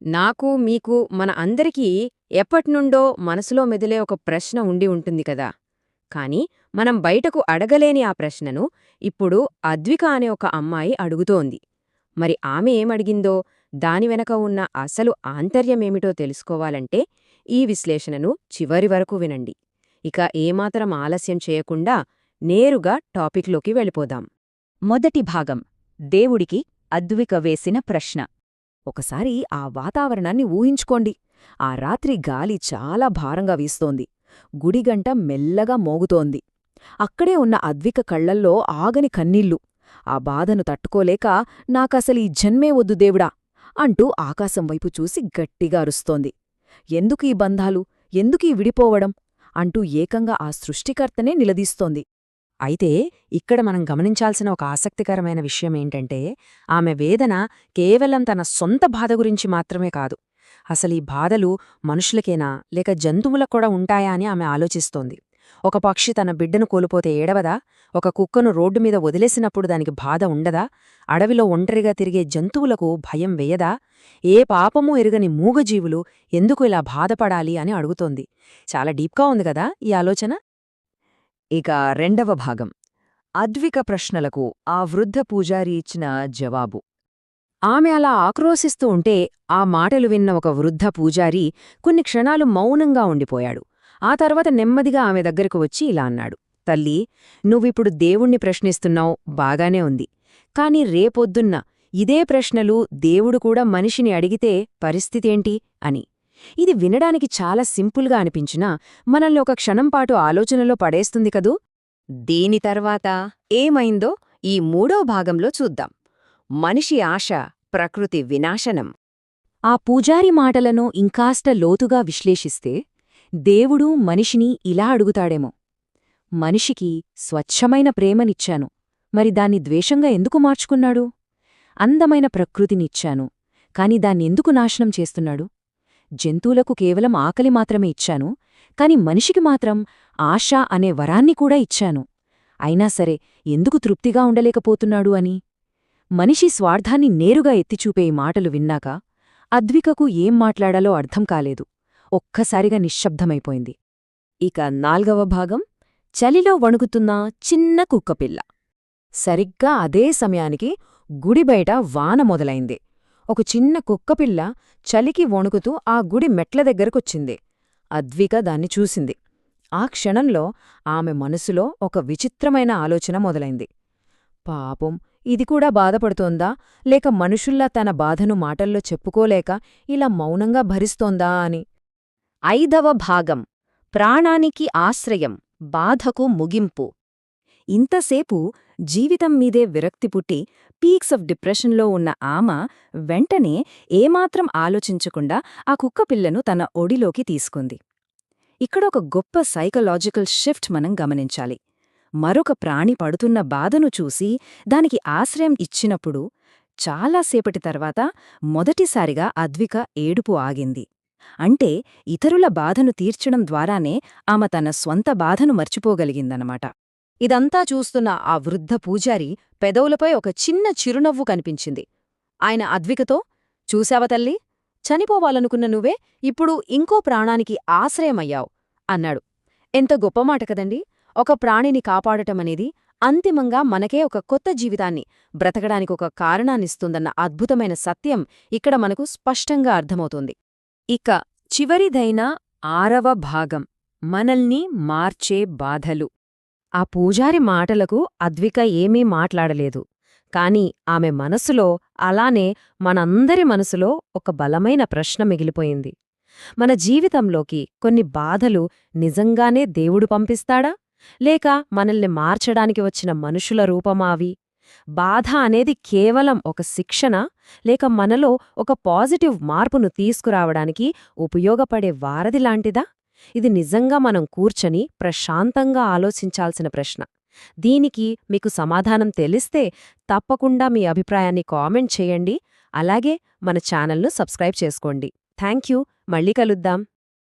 నాకు, మీకు, మన అందరికీ ఎప్పట్నుండో మనసులో మెదిలే ఒక ప్రశ్న ఉండి ఉంటుంది కదా. కానీ మనం బయటకు అడగలేని ఆ ప్రశ్నను ఇప్పుడు అద్విక అనే ఒక అమ్మాయి అడుగుతోంది. మరి ఆమె ఏమడిగిందో, దాని వెనక ఉన్న అసలు ఆంతర్యమేమిటో తెలుసుకోవాలంటే ఈ విశ్లేషణను చివరి వరకు వినండి. ఇక ఏమాత్రం ఆలస్యం చేయకుండా నేరుగా టాపిక్లోకి వెళ్ళిపోదాం. మొదటి భాగం దేవుడికి అద్విక వేసిన ప్రశ్న. ఒకసారి ఆ వాతావరణాన్ని ఊహించుకోండి. ఆ రాత్రి గాలి చాలా భారంగా వీస్తోంది. గుడిగంట మెల్లగా మోగుతోంది. అక్కడే ఉన్న అద్విక కళ్లల్లో ఆగని కన్నీళ్లు. ఆ బాధను తట్టుకోలేక నాకసలీ జన్మే వద్దు దేవుడా అంటూ ఆకాశం వైపు చూసి గట్టిగా అరుస్తోంది. ఎందుకీ బంధాలు, ఎందుకీ విడిపోవడం అంటూ ఏకంగా ఆ సృష్టికర్తనే నిలదీస్తోంది. అయితే ఇక్కడ మనం గమనించాల్సిన ఒక ఆసక్తికరమైన విషయమేంటంటే, ఆమె వేదన కేవలం తన సొంత బాధ గురించి మాత్రమే కాదు. అసలీ బాధలు మనుషులకేనా లేక జంతువులకు కూడా ఉంటాయా అని ఆమె ఆలోచిస్తోంది. ఒక పక్షి తన బిడ్డను కోల్పోతే ఏడవదా? ఒక కుక్కను రోడ్డు మీద వదిలేసినప్పుడు దానికి బాధ ఉండదా? అడవిలో ఒంటరిగా తిరిగే జంతువులకు భయం వేయదా? ఏ పాపమూ ఎరుగని మూగజీవులు ఎందుకు ఇలా బాధపడాలి అని అడుగుతోంది. చాలా డీప్గా ఉంది కదా ఈ ఆలోచన. ఇక రెండవ భాగం అద్విక ప్రశ్నలకు ఆ వృద్ధ పూజారి ఇచ్చిన జవాబు. ఆమె అలా ఆక్రోశిస్తూ ఉంటే ఆ మాటలు విన్న ఒక వృద్ధ పూజారి కొన్ని క్షణాలు మౌనంగా ఉండిపోయాడు. ఆ తర్వాత నెమ్మదిగా ఆమె దగ్గరకు వచ్చి ఇలా అన్నాడు. తల్లీ, నువ్విప్పుడు దేవుణ్ణి ప్రశ్నిస్తున్నావు, బాగానే ఉంది. కాని రేపొద్దున్న ఇదే ప్రశ్నలు దేవుడు కూడా మనిషిని అడిగితే పరిస్థితేంటి అని. ఇది వినడానికి చాలా సింపుల్గా అనిపించినా మనల్ని ఒక క్షణంపాటు ఆలోచనలో పడేస్తుంది కదూ. దీని తర్వాత ఏమైందో ఈ మూడో భాగంలో చూద్దాం. మనిషి ఆశ, ప్రకృతి వినాశనం. ఆ పూజారి మాటలను ఇంకాస్త లోతుగా విశ్లేషిస్తే దేవుడు మనిషిని ఇలా అడుగుతాడేమో. మనిషికి స్వచ్ఛమైన ప్రేమనిచ్చాను, మరి దాన్ని ద్వేషంగా ఎందుకు మార్చుకున్నాడు? అందమైన ప్రకృతినిచ్చాను, కాని దాన్నెందుకు నాశనం చేస్తున్నాడు? జంతువులకు కేవలం ఆకలి మాత్రమే ఇచ్చాను, కాని మనిషికి మాత్రం ఆశ అనే వరాన్ని కూడా ఇచ్చాను. అయినా సరే ఎందుకు తృప్తిగా ఉండలేకపోతున్నాడు అని. మనిషి స్వార్థాన్ని నేరుగా ఎత్తిచూపే ఈ మాటలు విన్నాక అద్వికకు ఏం మాట్లాడాలో అర్థం కాలేదు. ఒక్కసారిగా నిశ్శబ్దమైపోయింది. ఇక నాల్గవ భాగం చలిలో వణుకుతున్న చిన్న కుక్కపిల్ల. సరిగ్గా అదే సమయానికి గుడిబయట వాన మొదలైంది. ఒక చిన్న కుక్కపిల్ల చలికి వణుకుతూ ఆ గుడి మెట్ల దగ్గరకొచ్చింది. అద్విక దాన్ని చూసింది. ఆ క్షణంలో ఆమె మనసులో ఒక విచిత్రమైన ఆలోచన మొదలైంది. పాపం, ఇది కూడా బాధపడుతోందా, లేక మనుషుల్లా తన బాధను మాటల్లో చెప్పుకోలేక ఇలా మౌనంగా భరిస్తోందా అని. ఐదవ భాగం ప్రాణానికి ఆశ్రయం, బాధకు ముగింపు. ఇంతసేపు జీవితం మీదే విరక్తి పుట్టి పీక్స్ ఆఫ్ డిప్రెషన్లో ఉన్న ఆమె వెంటనే ఏమాత్రం ఆలోచించకుండా ఆ కుక్కపిల్లను తన ఒడిలోకి తీసుకుంది. ఇక్కడొక గొప్ప సైకలాజికల్ షిఫ్ట్ మనం గమనించాలి. మరొక ప్రాణి పడుతున్న బాధను చూసి దానికి ఆశ్రయం ఇచ్చినప్పుడు చాలాసేపటి తర్వాత మొదటిసారిగా అద్విక ఏడుపు ఆగింది. అంటే ఇతరుల బాధను తీర్చడం ద్వారానే ఆమె తన స్వంత బాధను మర్చిపోగలిగిందనమాట. ఇదంతా చూస్తున్న ఆ వృద్ధ పూజారి పెదవులపై ఒక చిన్న చిరునవ్వు కనిపించింది. ఆయన అద్వికతో, చూశావ తల్లి, చనిపోవాలనుకున్న నువ్వే ఇప్పుడు ఇంకో ప్రాణానికి ఆశ్రయమయ్యావు అన్నాడు. ఎంత గొప్ప మాట కదండి. ఒక ప్రాణిని కాపాడటమనేది అంతిమంగా మనకే ఒక కొత్త జీవితాన్ని బ్రతకడానికొక కారణాన్నిస్తుందన్న అద్భుతమైన సత్యం ఇక్కడ మనకు స్పష్టంగా అర్థమవుతుంది. ఇక చివరిదైన ఆరవ భాగం మనల్ని మార్చే బాధలు. ఆ పూజారి మాటలకు అద్విక ఏమీ మాట్లాడలేదు. కాని ఆమె మనసులో, అలానే మనందరి మనసులో ఒక బలమైన ప్రశ్న మిగిలిపోయింది. మన జీవితంలోకి కొన్ని బాధలు నిజంగానే దేవుడు పంపిస్తాడా, లేక మనల్ని మార్చడానికి వచ్చిన మనుషుల రూపమావి? బాధ అనేది కేవలం ఒక శిక్షణ, లేక మనలో ఒక పాజిటివ్ మార్పును తీసుకురావడానికి ఉపయోగపడే వారధిలాంటిదా? ఇది నిజంగా మనం కూర్చొని ప్రశాంతంగా ఆలోచించాల్సిన ప్రశ్న. దీనికి మీకు సమాధానం తెలిస్తే తప్పకుండా మీ అభిప్రాయాన్ని కామెంట్ చేయండి. అలాగే మన ఛానల్ను సబ్స్క్రైబ్ చేసుకోండి. థాంక్యూ. మళ్ళీ కలుద్దాం.